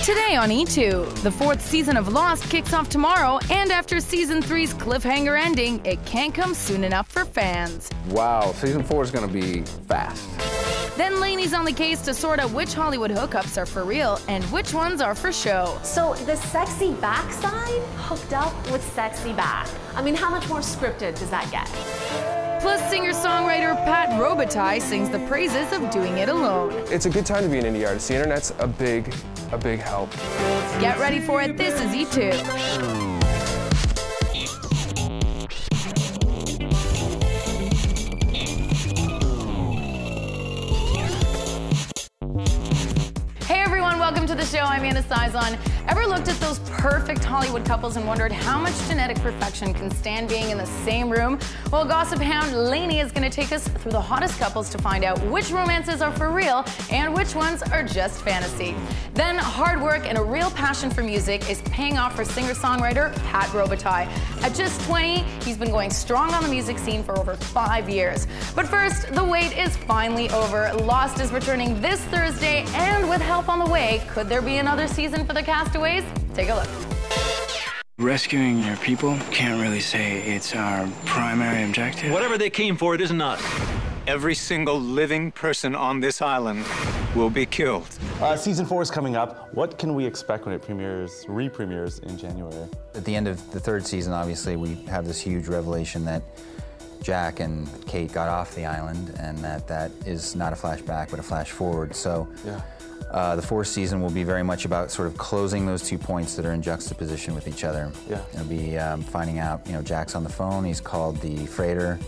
Today on E2, the 4th season of Lost kicks off tomorrow, and after season 3's cliffhanger ending, it can't come soon enough for fans. Wow, season 4 is going to be fast. Then Lainey's on the case to sort out which Hollywood hookups are for real and which ones are for show. So the sexy backside hooked up with sexy back. I mean, how much more scripted does that get? Plus, singer-songwriter Pat Robitaille sings the praises of doing it alone. It's a good time to be an indie artist. The internet's a big help. Get ready for it. This is E2. Welcome to the show. I'm Anna Sizon. Ever looked at those perfect Hollywood couples and wondered how much genetic perfection can stand being in the same room? Well, gossip hound Lainey is going to take us through the hottest couples to find out which romances are for real and which ones are just fantasy. Then hard work and a real passion for music is paying off for singer-songwriter Pat Robitaille. At just 20, he's been going strong on the music scene for over 5 years. But first, the wait is finally over. Lost is returning this Thursday, and with help on the way, could there be another season for the castaways? Take a look. Rescuing your people, can't really say it's our primary objective. Whatever they came for, it isn't us. Every single living person on this island will be killed. Season 4 is coming up. What can we expect when it re-premieres in January? At the end of the 3rd season, obviously, we have this huge revelation that Jack and Kate got off the island, and that is not a flashback, but a flash forward. So the 4th season will be very much about sort of closing those 2 points that are in juxtaposition with each other. Yeah. It'll be finding out, Jack's on the phone, he's called the freighter,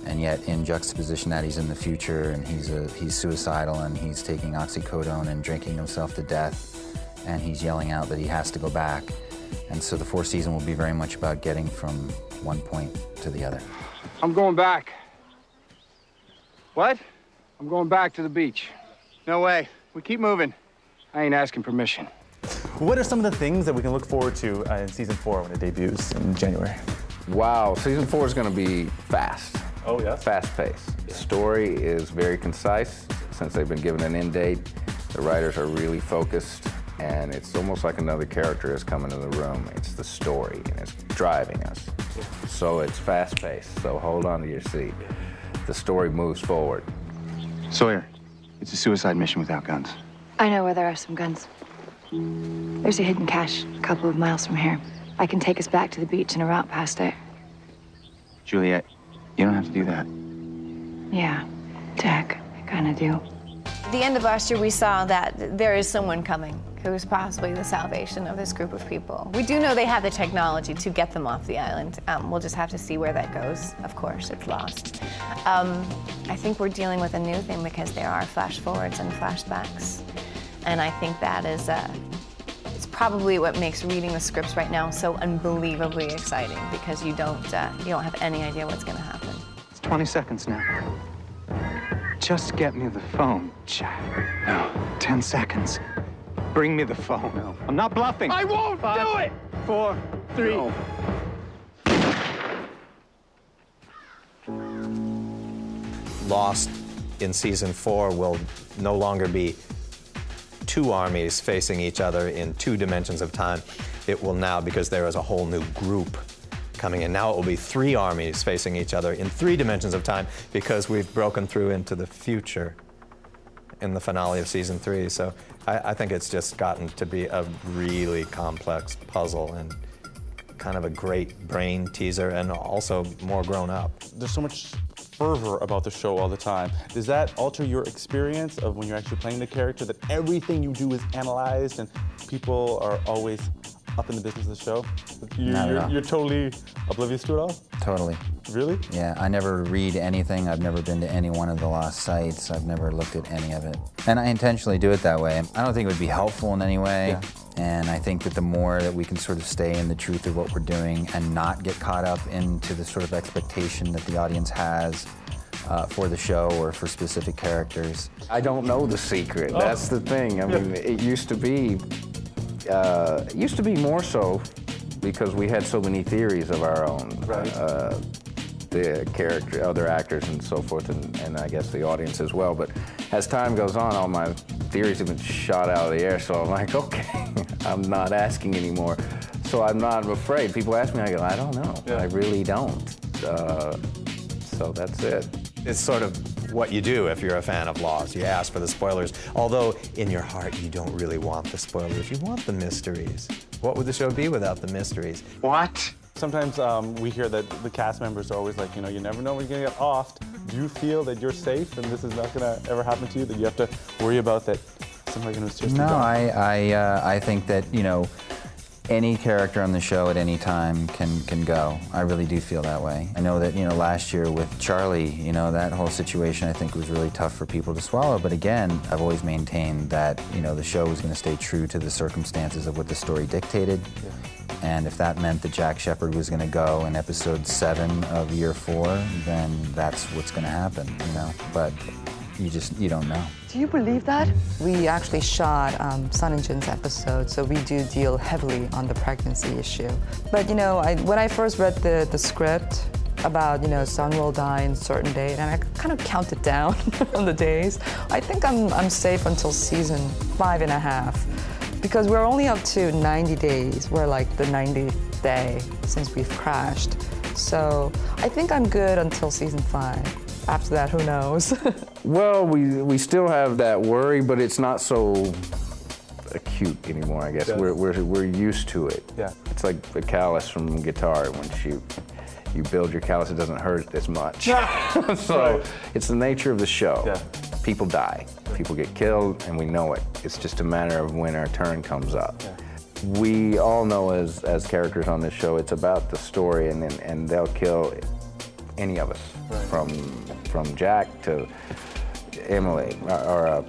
and yet in juxtaposition that he's in the future, and he's suicidal, and he's taking oxycodone and drinking himself to death, and he's yelling out that he has to go back. And so the 4th season will be very much about getting from one point to the other. I'm going back. What? I'm going back to the beach. No way. We keep moving. I ain't asking permission. What are some of the things that we can look forward to in season 4 when it debuts in January? Wow, season 4 is going to be fast. Oh, yeah? Fast-paced. The story is very concise. Since they've been given an end date, the writers are really focused, and it's almost like another character has come into the room. It's the story, and it's driving us. So it's fast-paced, so hold on to your seat. The story moves forward. Sawyer, it's a suicide mission without guns. I know where there are some guns. There's a hidden cache a couple of miles from here. I can take us back to the beach in a route past there. Juliet, you don't have to do that. Yeah, Jack, I kind of do. At the end of last year, we saw that there is someone coming who is possibly the salvation of this group of people. We do know they have the technology to get them off the island. We'll just have to see where that goes. Of course, it's Lost. I think we're dealing with a new thing because there are flash forwards and flashbacks. And I think that is it's probably what makes reading the scripts right now so unbelievably exciting, because you don't have any idea what's going to happen. It's 20 seconds now. Just get me the phone, Jack. No, 10 seconds. Bring me the phone. No. I'm not bluffing. I won't do it! 4, 3. No. Lost in season 4 will no longer be 2 armies facing each other in 2 dimensions of time. It will now, because there is a whole new group coming in, now it will be 3 armies facing each other in 3 dimensions of time, because we've broken through into the future in the finale of season 3. So I think it's just gotten to be a really complex puzzle and kind of a great brain teaser, and also more grown up. There's so much fervor about the show all the time. Does that alter your experience of when you're actually playing the character, that everything you do is analyzed and people are always up in the business of the show? You're totally oblivious to it all? Totally. Really? Yeah, I never read anything. I've never been to any one of the Lost sites. I've never looked at any of it. And I intentionally do it that way. I don't think it would be helpful in any way. Yeah. And I think that the more that we can sort of stay in the truth of what we're doing and not get caught up into the sort of expectation that the audience has for the show or for specific characters. I don't know the secret. That's the thing. I mean, it used to be more so because we had so many theories of our own. Right. The character, other actors and so forth, and I guess the audience as well. But as time goes on, all my theories have been shot out of the air, so I'm like, okay, I'm not asking anymore. So I'm not afraid. People ask me, I go, I don't know. Yeah. I really don't. So that's it. It's sort of what you do if you're a fan of Lost. You ask for the spoilers, although in your heart you don't really want the spoilers. You want the mysteries. What would the show be without the mysteries? What? Sometimes we hear that the cast members are always like, you know, you never know when you're gonna get offed. Do you feel that you're safe and this is not gonna ever happen to you, that you have to worry about that somebody's gonna seriously die? I think that, you know, any character on the show at any time can go. I really do feel that way. I know that, you know, last year with Charlie, you know, that whole situation I think was really tough for people to swallow, but again, I've always maintained that, you know, the show was going to stay true to the circumstances of what the story dictated. Yeah. And if that meant that Jack Shephard was going to go in episode 7 of year 4, then that's what's going to happen, you know, but you don't know. Do you believe that? We actually shot Sun and Jin's episode, so we do deal heavily on the pregnancy issue. But you know, when I first read the script about, you know, Sun will die in a certain date, and I kind of counted down on the days, I think I'm safe until season 5.5, because we're only up to 90 days. We're like the 90th day since we've crashed. So I think I'm good until season 5. After that, who knows? Well, we still have that worry, but it's not so acute anymore, I guess. Yeah. We're used to it. Yeah. It's like the callus from guitar. Once you build your callus, it doesn't hurt as much. So right. It's the nature of the show. Yeah. People die. People get killed, and we know it. It's just a matter of when our turn comes up. Yeah. We all know as characters on this show, it's about the story, and they'll kill any of us, right. From Jack to Emily or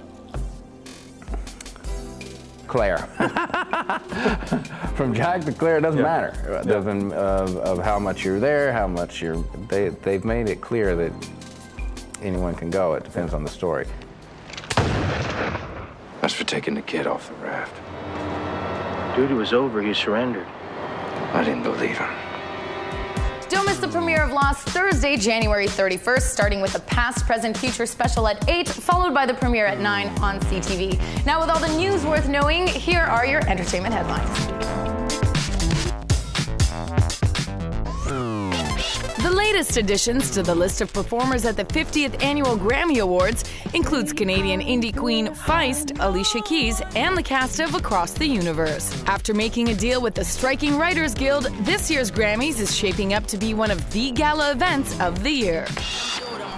Claire. From Jack to Claire, it doesn't matter. It doesn't of how much you're there, how much they've made it clear that anyone can go. It depends on the story. That's for taking the kid off the raft. Duty was over, he surrendered. I didn't believe him. Don't miss the premiere of Lost Thursday, January 31st, starting with a past, present, future special at 8, followed by the premiere at 9 on CTV. Now, with all the news worth knowing, here are your entertainment headlines. The latest additions to the list of performers at the 50th Annual Grammy Awards includes Canadian indie queen Feist, Alicia Keys, and the cast of Across the Universe. After making a deal with the Striking Writers Guild, this year's Grammys is shaping up to be one of the gala events of the year.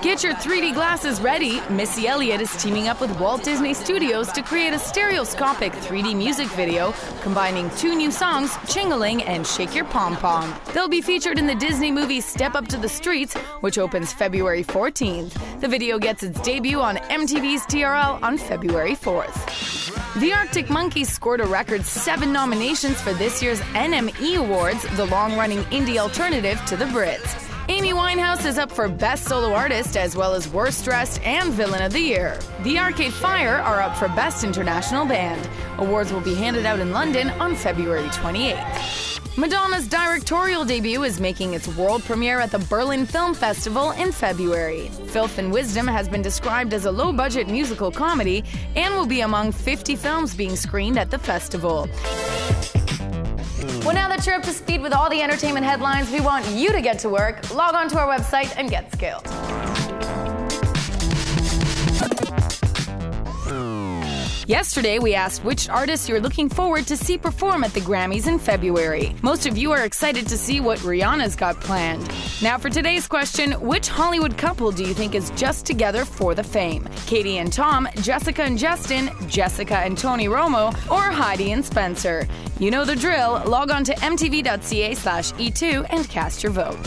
Get your 3D glasses ready. Missy Elliott is teaming up with Walt Disney Studios to create a stereoscopic 3D music video combining 2 new songs, Ching-a-Ling and Shake Your Pom Pom. They'll be featured in the Disney movie Step Up to the Streets, which opens February 14th. The video gets its debut on MTV's TRL on February 4th. The Arctic Monkeys scored a record 7 nominations for this year's NME Awards, the long-running indie alternative to the Brits. Amy Winehouse is up for Best Solo Artist as well as Worst Dressed and Villain of the Year. The Arcade Fire are up for Best International Band. Awards will be handed out in London on February 28th. Madonna's directorial debut is making its world premiere at the Berlin Film Festival in February. Filth and Wisdom has been described as a low-budget musical comedy and will be among 50 films being screened at the festival. Well, now that you're up to speed with all the entertainment headlines, we want you to get to work. Log on to our website and get skilled. Yesterday, we asked which artists you're looking forward to see perform at the Grammys in February. Most of you are excited to see what Rihanna's got planned. Now for today's question, which Hollywood couple do you think is just together for the fame? Katie and Tom, Jessica and Justin, Jessica and Tony Romo, or Heidi and Spencer? You know the drill. Log on to mtv.ca/e2 and cast your vote.